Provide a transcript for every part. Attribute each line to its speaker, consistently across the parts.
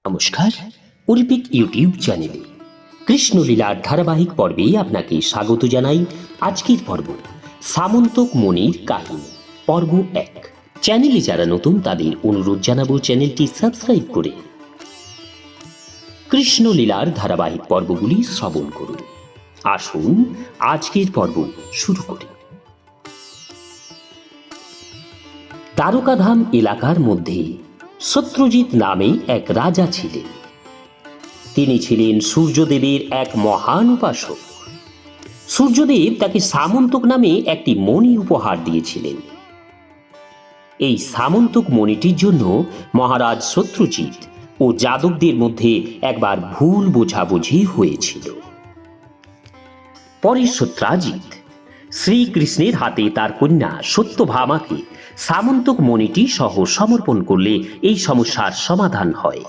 Speaker 1: নমস্কার, Olympic YouTube চ্যানেলে কৃষ্ণলীলার ধারাবাহিক পর্বে আপনাকে স্বাগত জানাই। আজকের পর্ব সামন্তক মণির কাহিনী, পর্ব 1। চ্যানেলে যারা নতুন তাদের অনুরোধ জানাবো চ্যানেলটি সাবস্ক্রাইব করে কৃষ্ণলীলার ধারাবাহিক পর্বগুলি শ্রবণ করুন। আসুন আজকের পর্ব শুরু করি। দ্বারকাধাম এলাকার মধ্যে সত্যজিৎ নামে এক রাজা ছিলেন। তিনি ছিলেন সূর্যদেবের এক মহান উপাসক। সূর্যদেব তাকে সামন্তক নামে একটি মণি উপহার দিয়েছিলেন। এই সামন্তক মণিটির জন্য মহারাজ সত্যজিৎ ও যাদবদের মধ্যে একবার ভুল বোঝাবুঝি হয়েছিল। পরে সত্যজিৎ শ্রীকৃষ্ণের হাতে তার কন্যা সত্যভামাকে সামন্তক মণিটি সহ সমর্পণ করলে এই সমস্যার সমাধান হয়।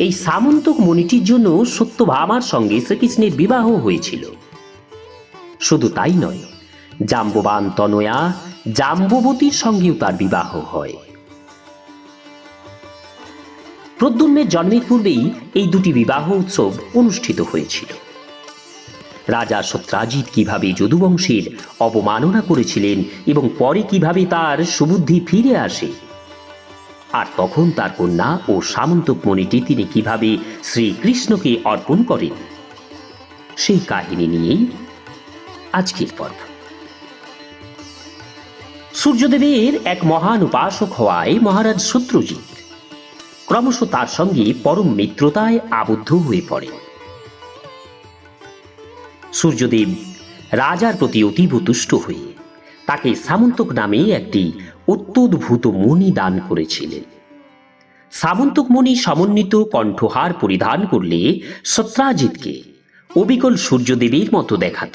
Speaker 1: এই সামন্তক মণিটির জন্য সত্যভামার সঙ্গে শ্রীকৃষ্ণের বিবাহ হয়েছিল। শুধু তাই নয়, জাম্ববান তনয়া জাম্ববতীর সঙ্গেও তার বিবাহ হয়। প্রদ্যুম্নের জন্মের পূর্বেই এই দুটি বিবাহ উৎসব অনুষ্ঠিত হয়েছিল। রাজা সত্যজিৎ কিভাবে যদুবংশের অবমাননা করেছিলেন এবং পরে কিভাবে তার সুবুদ্ধি ফিরে আসে, আর তখন তার কন্যা ও সামন্তক মণিটি তিনি কিভাবে শ্রীকৃষ্ণকে অর্পণ করেন, সেই কাহিনী নিয়েই আজকের পর্ব। সূর্যদেবের এক মহান উপাসক হওয়ায় মহারাজ সত্যজিৎ ক্রমশ তার সঙ্গে পরম মিত্রতায় আবদ্ধ হয়ে পড়েন। সূর্যদেব রাজার প্রতি অতীব তুষ্ট হয়ে তাকে সামন্তক নামে একটি অত্যদ্ভুত মণি দান করেছিলেন। সামন্তক মণি সমন্বিত কণ্ঠহার পরিধান করলে সত্যজিৎকে অবিকল সূর্যদেবের মতো দেখাত।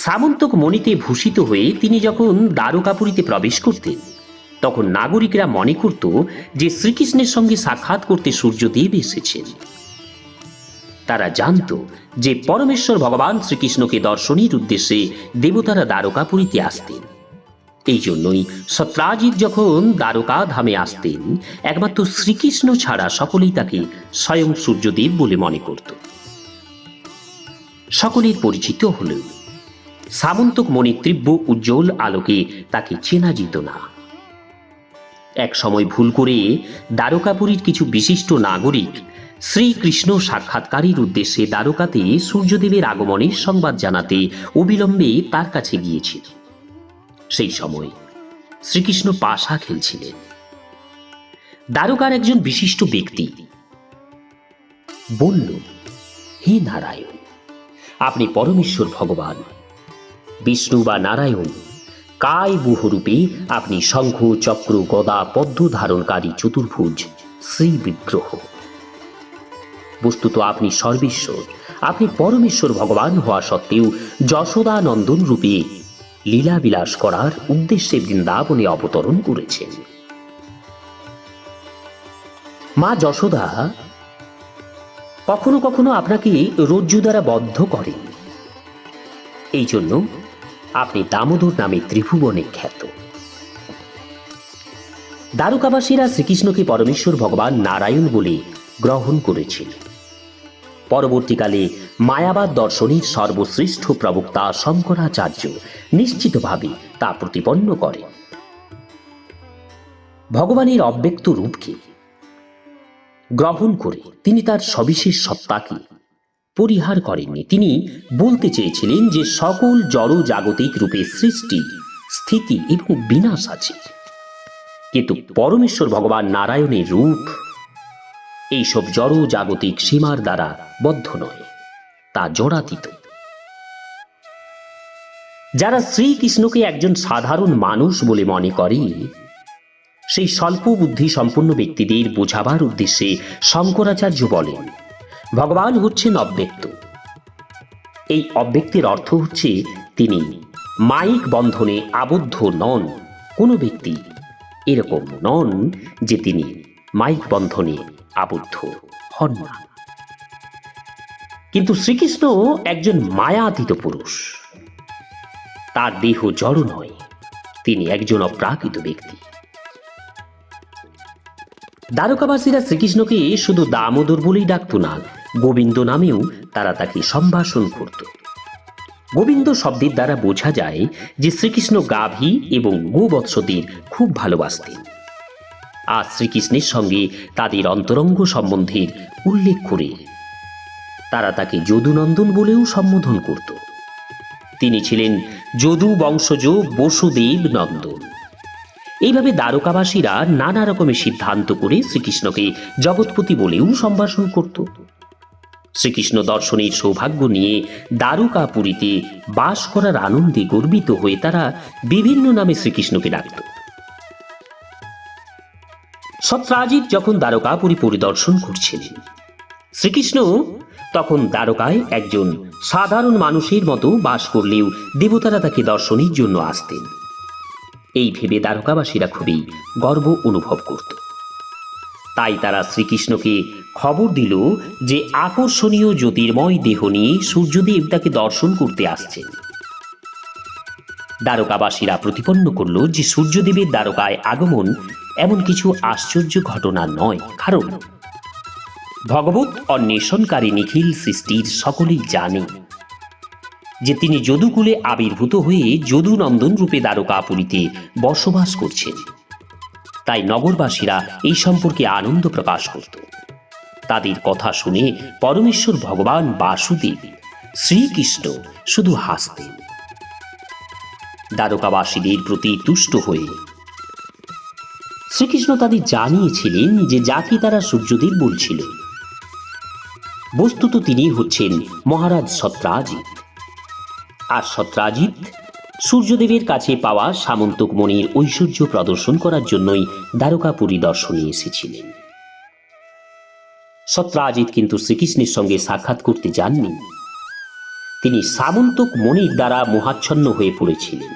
Speaker 1: সামন্তক মণিতে ভূষিত হয়ে তিনি যখন দ্বারকাপুরীতে প্রবেশ করতেন, তখন নাগরিকরা মনে করত যে শ্রীকৃষ্ণের সঙ্গে সাক্ষাৎ করতে সূর্যদেব এসেছেন। তারা জানত যে পরমেশ্বর ভগবান শ্রীকৃষ্ণকে দর্শনের উদ্দেশ্যে দেবতারা দ্বারকাপুরীতে আসতেন। এই জন্যই সত্যজিৎ যখন দ্বারকা ধামে আসতেন, একমাত্র শ্রীকৃষ্ণ ছাড়া সকলেই তাকে স্বয়ং সূর্যদেব বলে মনে করত। সকলের পরিচিত হলেও সামন্তক মণির তীব্র উজ্জ্বল আলোকে তাকে চেনা যেত না। এক সময় ভুল করে দ্বারকাপুরীর কিছু বিশিষ্ট নাগরিক শ্রীকৃষ্ণ সাক্ষাৎকারের উদ্দেশ্যে দ্বারকাতে সূর্যদেবের আগমনের সংবাদ জানাতে অবিলম্বে তার কাছে গিয়েছিল। সেই সময় শ্রীকৃষ্ণ পাশা খেলছিলেন। দ্বারকার একজন বিশিষ্ট ব্যক্তি বলল, হে নারায়ণ, আপনি পরমেশ্বর ভগবান বিষ্ণু বা নারায়ণ, কায় বহুরূপে আপনি শঙ্খ চক্র গদা পদ্ম ধারণকারী চতুর্ভুজ শ্রী বিগ্রহ। বস্তুত আপনি সর্বেশ্বর, আপনি পরমেশ্বর ভগবান হওয়া সত্ত্বেও যশোদা নন্দন রূপে লীলা বিলাস করার উদ্দেশ্যে বৃন্দাবনে অবতরণ করেছেন। মা যশোদা কখনো কখনো আপনাকে রজ্জু দ্বারা বদ্ধ করেন। এই জন্য আপনি দামোদর নামে ত্রিভুবনে খ্যাত। দ্বারকাবাসীরা শ্রীকৃষ্ণকে পরমেশ্বর ভগবান নারায়ণ বলে গ্রহণ করেছিল। পরবর্তীকালে মায়াবাদ দর্শনের সর্বশ্রেষ্ঠ প্রবক্তা শঙ্করাচার্য নিশ্চিতভাবে তা প্রতিপন্ন করেন। ভগবানের অব্যক্ত রূপকে গ্রহণ করে তিনি তার সবিশেষ সত্তাকে পরিহার করেননি। তিনি বলতে চেয়েছিলেন যে সকল জড় জাগতিক রূপে সৃষ্টি, স্থিতি এবং বিনাশ আছে, কিন্তু পরমেশ্বর ভগবান নারায়ণের রূপ এইসব জড় জাগতিক সীমার দ্বারা বদ্ধ নয়, তা জড়াতীত। যারা শ্রীকৃষ্ণকে একজন সাধারণ মানুষ বলে মনে করে, সেই স্বল্প বুদ্ধি সম্পন্ন ব্যক্তিদের বোঝাবার উদ্দেশ্যে শঙ্করাচার্য বলেন, ভগবান হচ্ছেন অব্যক্ত। এই অব্যক্তের অর্থ হচ্ছে তিনি মায়িক বন্ধনে আবদ্ধ নন। কোনো ব্যক্তি এরকম নন যে তিনি মায়িক বন্ধনে আবদ্ধ হন না। কিন্তু শ্রীকৃষ্ণ একজন মায়াতীত পুরুষ। তার দেহ জড় নয়, তিনি একজন অপ্রাকৃত ব্যক্তি। দ্বারকাবাসীরা শ্রীকৃষ্ণকে শুধু দামোদর বলেই ডাকত না, গোবিন্দ নামেও তারা তাকে সম্ভাষণ করত। গোবিন্দ শব্দের দ্বারা বোঝা যায় যে শ্রীকৃষ্ণ গাভী এবং গোবৎসদের খুব ভালোবাসতেন। আর শ্রীকৃষ্ণের সঙ্গে তাদের অন্তরঙ্গ সম্বন্ধের উল্লেখ করে তারা তাকে যদুনন্দন বলেও সম্বোধন করত। তিনি ছিলেন যদু বংশজ বসুদেব নন্দন। এইভাবে দ্বারকাবাসীরা নানা রকমের সিদ্ধান্ত করে শ্রীকৃষ্ণকে জগৎপতি বলেও সম্ভাষণ করত। শ্রীকৃষ্ণ দর্শনের সৌভাগ্য নিয়ে দ্বারকাপুরীতে বাস করার আনন্দে গর্বিত হয়ে তারা বিভিন্ন নামে শ্রীকৃষ্ণকে ডাকত। সত্রাজিৎ যখন দ্বারকাপুরী পরিদর্শন করছিলেন, শ্রীকৃষ্ণ তখন দ্বারকায় একজন সাধারণ মানুষের মতো বাস করলেও দেবতারা তাকে দর্শনের জন্য আসতেন। এই ভেবে দ্বারকাবাসীরা খুবই গর্ব অনুভব করত। তাই তারা শ্রীকৃষ্ণকে খবর দিল যে আকর্ষণীয় জ্যোতির্ময় দেহ নিয়ে সূর্যদেব তাকে দর্শন করতে আসছেন। দ্বারকাবাসীরা প্রতিপন্ন করল যে সূর্যদেবের দ্বারকায় আগমন এমন কিছু আশ্চর্য ঘটনা নয়, কারণ ভগবত অন্বেষণকারী নিখিল সৃষ্টির সকলেই জানে যে তিনি যদুকুলে আবির্ভূত হয়ে যদুনন্দন রূপে দ্বারকাপুরীতে বসবাস করছেন। তাই নগরবাসীরা এই সম্পর্কে আনন্দ প্রকাশ করত। তাদের কথা শুনে পরমেশ্বর ভগবান বাসুদেব শ্রীকৃষ্ণ শুধু হাসতেন। দ্বারকাবাসীদের প্রতি তুষ্ট হয়ে শ্রীকৃষ্ণ তাদের জানিয়েছিলেন যে যাকে তারা সূর্যদেব বলছিল, বস্তুত তিনি হচ্ছেন মহারাজ সত্রাজিৎ। আর সত্রাজিৎ সূর্যদেবের কাছে পাওয়া সামন্তক মণির ঐশ্বর্য প্রদর্শন করার জন্যই দ্বারকাপুরী দর্শনে এসেছিলেন। সত্রাজিৎ কিন্তু শ্রীকৃষ্ণের সঙ্গে সাক্ষাৎ করতে যাননি। তিনি সামন্তক মণির দ্বারা মোহাচ্ছন্ন হয়ে পড়েছিলেন।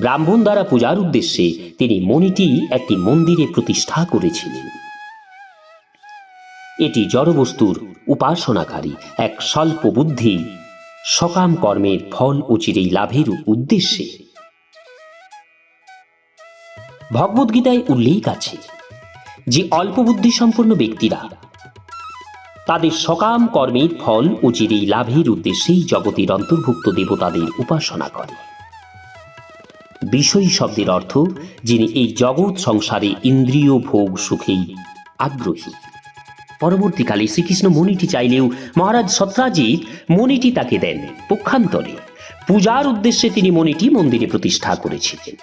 Speaker 1: ব্রাহ্মণ দ্বারা পূজার উদ্দেশ্যে তিনি মণিটি একটি মন্দিরে প্রতিষ্ঠা করেছিলেন। এটি জড়বস্তুর উপাসনাকারী এক স্বল্প বুদ্ধি সকাম কর্মের ফল অচিরেই লাভের উদ্দেশ্যে। ভগবদ্গীতায় উল্লেখ আছে যে অল্প বুদ্ধি সম্পন্ন ব্যক্তিরা তাদের সকাম কর্মের ফল অচিরেই লাভের উদ্দেশ্যেই জগতের অন্তর্ভুক্ত দেবতাদের উপাসনা করে। বিষয়ী শব্দের অর্থ যিনি এই জগৎ সংসারে ইন্দ্রিয় ভোগ সুখেই আগ্রহী। পরবর্তীকালে শ্রীকৃষ্ণ মণিটি চাইলেও মহারাজ সত্রাজিৎ মণিটি তাকে দেন। পক্ষান্তরে পূজার উদ্দেশ্যে তিনি মণিটি মন্দিরে প্রতিষ্ঠা করেছিলেন।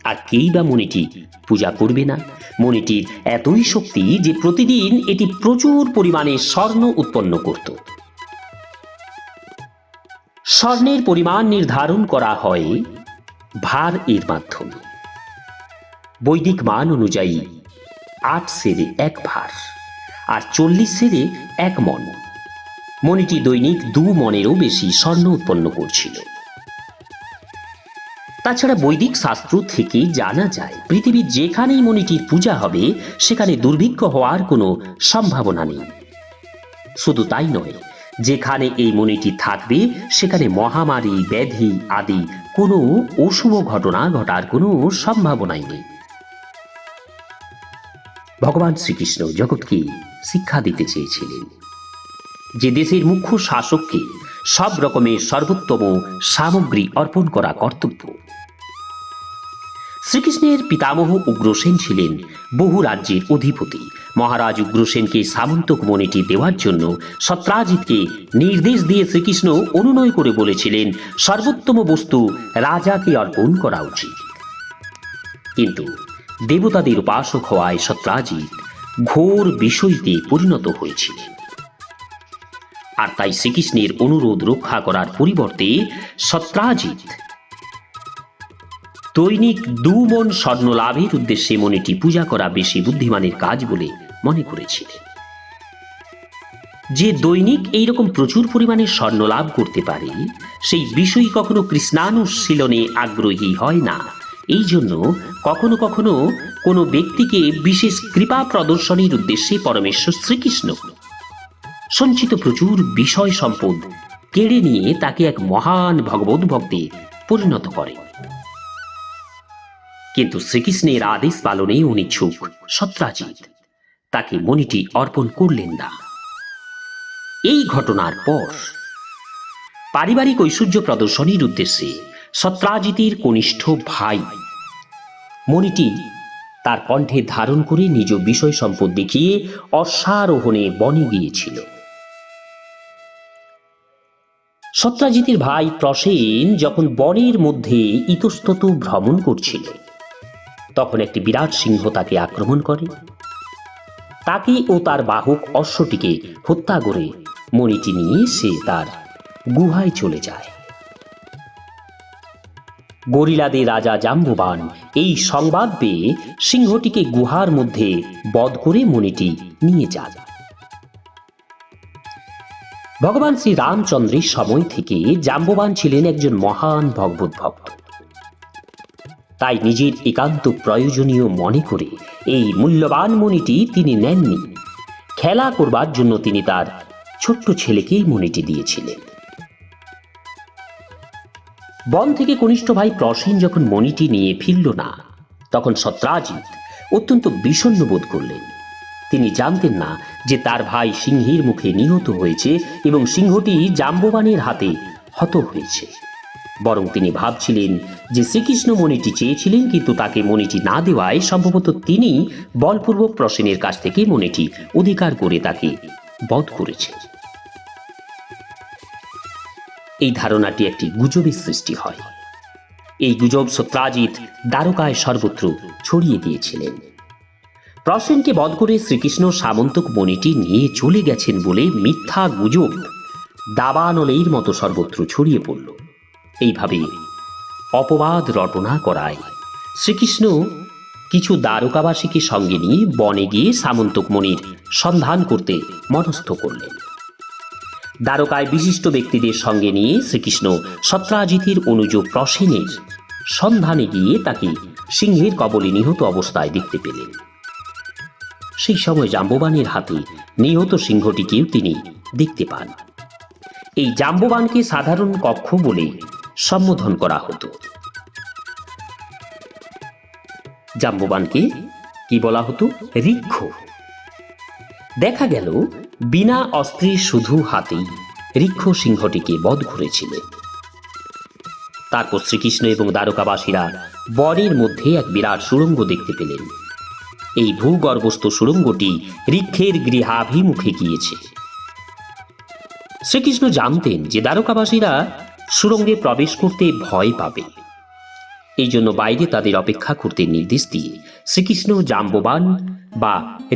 Speaker 1: আর কেই বা মণিটি পূজা করবে না? মণিটির এতই শক্তি যে প্রতিদিন এটি প্রচুর পরিমাণে স্বর্ণ উৎপন্ন করত। স্বর্ণের পরিমাণ নির্ধারণ করা হয় ভার এর মাধ্যমে। বৈদিক মান অনুযায়ী 8 সেরে 1 ভার আর 40 সেরে 1 মণ। মণিটি দৈনিক 2 মণেরও বেশি স্বর্ণ উৎপন্ন করছিল। তাছাড়া বৈদিক শাস্ত্র থেকে জানা যায় পৃথিবীর যেখানেই মণিটির পূজা হবে সেখানে দুর্ভিক্ষ হওয়ার কোনো সম্ভাবনা নেই। শুধু তাই নয়, যেখানে এই মণিটি থাকবে সেখানে মহামারী ব্যাধি আদি কোনো অশুভ ঘটনা ঘটার কোনো সম্ভাবনাই নেই। ভগবান শ্রীকৃষ্ণ জগৎকে শিক্ষা দিতে চেয়েছিলেন যে দেশের মুখ্য শাসককে সব রকমের সর্বোত্তম সামগ্রী অর্পণ করা কর্তব্য। শ্রীকৃষ্ণের পিতামহ উগ্রসেন ছিলেন বহু রাজ্যের অধিপতি। মহারাজ উগ্রসেনকে সামন্তক মণিটি দেওয়ার জন্য সত্রাজিৎকে নির্দেশ দিয়ে শ্রীকৃষ্ণ অনুনয় করে বলেছিলেন সর্বোত্তম বস্তু রাজাকে অর্পণ করা উচিত। কিন্তু দেবতাদের উপাসক হওয়ায় সত্রাজিৎ ঘোর বিষয়তে পরিণত হয়েছিলেন। আর তাই শ্রীকৃষ্ণের অনুরোধ রক্ষা করার পরিবর্তে সত্রাজিৎ দৈনিক 2 মণ স্বর্ণ লাভের উদ্দেশ্যে মণিটি পূজা করা বেশি বুদ্ধিমানের কাজ বলে মনে করেছিলেন। যে দৈনিক এইরকম প্রচুর পরিমাণে স্বর্ণ লাভ করতে পারে সেই বিষয় কখনো কৃষ্ণানুশীলনে আগ্রহী হয় না। এই জন্য কখনো কখনো কোনো ব্যক্তিকে বিশেষ কৃপা প্রদর্শনের উদ্দেশ্যে পরমেশ্বর শ্রীকৃষ্ণ সঞ্চিত প্রচুর বিষয় সম্পদ কেড়ে নিয়ে তাকে এক মহান ভগবত ভক্তে পরিণত করে। কিন্তু শ্রীকৃষ্ণের আদেশ পালনে অনিচ্ছুক সত্রাজিৎ তাকে মণিটি অর্পণ করলেন না। এই ঘটনার পর পারিবারিক ঐশ্বর্য প্রদর্শনীর উদ্দেশ্যে সত্রাজিতের কনিষ্ঠ ভাই মণিটি তার কণ্ঠে ধারণ করে নিজ বিষয় সম্পদ দেখিয়ে অশ্বারোহণে বনে গিয়েছিল। সত্রাজিতের ভাই প্রসেন যখন বনের মধ্যে ইতস্তত ভ্রমণ করছিল, তখন একটি বিরাট সিংহ তাকে আক্রমণ করে। তাকে ও তার বাহক অশ্বটিকে হত্যা করে মণিটি নিয়ে সে তার গুহায় চলে যায়। গরিলাদের রাজা জাম্ববান এই সংবাদ পেয়ে সিংহটিকে গুহার মধ্যে বধ করে মণিটি নিয়ে যান। ভগবান শ্রী রামচন্দ্রের সময় থেকে জাম্ববান ছিলেন একজন মহান ভগবত ভক্ত। তাই নিজের একান্ত প্রয়োজনীয় মনে করে এই মূল্যবান মণিটি তিনি নেননি। খেলা করবার জন্য তিনি তার ছোট্ট ছেলেকেই মণিটি দিয়েছিলেন। বন থেকে কনিষ্ঠ ভাই প্রসেন যখন মণিটি নিয়ে ফিরল না, তখন সত্রাজিৎ অত্যন্ত বিষণ্ণ বোধ করলেন। তিনি জানতেন না যে তার ভাই সিংহের মুখে নিহত হয়েছে এবং সিংহটি জাম্ববানের হাতে হত হয়েছে। বরং তিনি ভাবছিলেন যে শ্রীকৃষ্ণ মণিটি চেয়েছিলেন, কিন্তু তাকে মণিটি না দেওয়ায় সম্ভবত তিনি বলপূর্বক প্রসেনের কাছ থেকে মণিটি অধিকার করে তাকে বধ করেছে। এই ধারণাটি একটি গুজবের সৃষ্টি হয়। এই গুজব সত্রাজিৎ দ্বারকায় সর্বত্র ছড়িয়ে দিয়েছিলেন। প্রসেনকে বধ করে শ্রীকৃষ্ণ সামন্তক মণিটি নিয়ে চলে গেছেন বলে মিথ্যা গুজব দাবানলের মতো সর্বত্র ছড়িয়ে পড়ল। এইভাবে অপবাদ রটনা করায় শ্রীকৃষ্ণ কিছু দ্বারকাবাসীকে সঙ্গে নিয়ে বনে গিয়ে সামন্তক মণির সন্ধান করতে মনস্থ করলেন। দ্বারকায় বিশিষ্ট ব্যক্তিদের সঙ্গে নিয়ে শ্রীকৃষ্ণ সত্রাজিতের অনুজ প্রসেনের সন্ধানে গিয়ে তাকে সিংহের কবলে নিহত অবস্থায় দেখতে পেলেন। সেই সময় জাম্ববানের হাতে নিহত সিংহটিকেও তিনি দেখতে পান। এই জাম্ববানকে সাধারণ কক্ষ বলে সম্বোধন করা হতো। জাম্ববানকে কি বলা হতো? ঋক্ষ। দেখা গেল বিনা অস্ত্রে শুধু হাতেই ঋক্ষ সিংহটিকে বধ করেছিলেন। তারপর শ্রীকৃষ্ণ এবং দ্বারকাবাসীরা বনের মধ্যে এক বিরাট সুড়ঙ্গ দেখতে পেলেন। এই ভূগর্ভস্থ সুড়ঙ্গটি ঋক্ষের গৃহাভিমুখে গিয়েছে। শ্রীকৃষ্ণ জানতেন যে দ্বারকাবাসীরা সুড়ঙ্গে প্রবেশ করতে ভয় পাবে, এই জন্য বাইরে তাদের অপেক্ষা করতে নির্দেশ দিয়ে শ্রীকৃষ্ণ জাম্ববান বা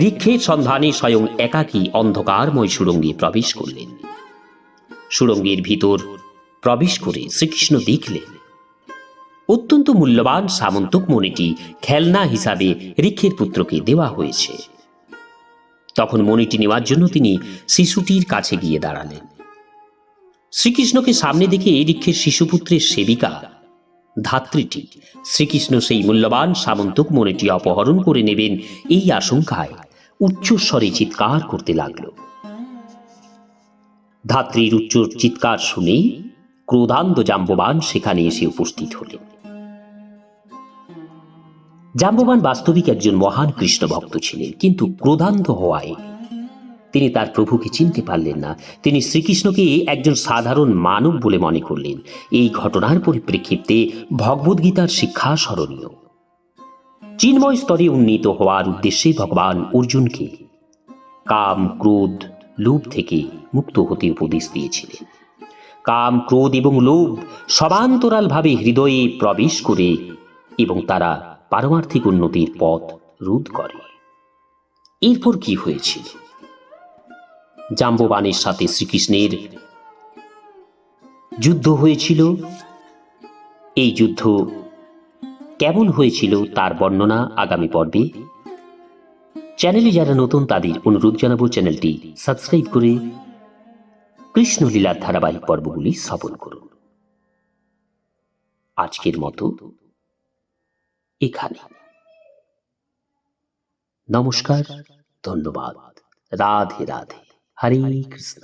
Speaker 1: ঋক্ষের সন্ধানে স্বয়ং একাকী অন্ধকারময় সুড়ঙ্গে প্রবেশ করলেন। সুড়ঙ্গের ভিতর প্রবেশ করে শ্রীকৃষ্ণ দেখলেন অত্যন্ত মূল্যবান সামন্তক মণিটি খেলনা হিসাবে ঋক্ষের পুত্রকে দেওয়া হয়েছে। তখন মণিটি নেওয়ার জন্য তিনি শিশুটির কাছে গিয়ে দাঁড়ালেন। শ্রীকৃষ্ণকে সামনে দেখে ঋক্ষের শিশুপুত্রের সেবিকা ধাত্রীটি শ্রীকৃষ্ণ সেই মূল্যবান সামন্তক মণিটি অপহরণ করে নেবেন এই আশঙ্কায় উচ্চস্বরে চিৎকার করতে লাগল। ধাত্রীর উচ্চ চিৎকার শুনে ক্রোধান্ধ জাম্ববান সেখানে এসে উপস্থিত হলেন। জাম্ববান বাস্তবিক একজন মহান কৃষ্ণ ভক্ত ছিলেন, কিন্তু ক্রোধান্ধ হওয়ায় তিনি তার প্রভুকে চিনতে পারলেন না। তিনি শ্রীকৃষ্ণকে একজন সাধারণ মানব বলে মনে করলেন। এই ঘটনার পরিপ্রেক্ষিতে ভগবদ্গীতার শিক্ষা স্মরণীয়। চিন্ময় স্তরে উন্নীত হওয়ার উদ্দেশ্যে ভগবান অর্জুনকে কাম, ক্রোধ, লোভ থেকে মুক্ত হতে উপদেশ দিয়েছিলেন। কাম, ক্রোধ এবং লোভ সমান্তরালভাবে হৃদয়ে প্রবেশ করে এবং তারা পারমার্থিক উন্নতির পথ রোধ করে। এরপর কি হয়েছিল? জাম্ববানের সাথে শ্রীকৃষ্ণের যুদ্ধ হয়েছিল। এই যুদ্ধ কেমন হয়েছিল তার বর্ণনা আগামী পর্বে। চ্যানেলে যারা নতুন তাদের অনুরোধ জানাবো চ্যানেলটি সাবস্ক্রাইব করে কৃষ্ণলীলার ধারাবাহিক পর্বগুলি শ্রবণ করুন। আজকের মতো এখানে। নমস্কার, ধন্যবাদ, রাধে রাধে, হরে কৃষ্ণ।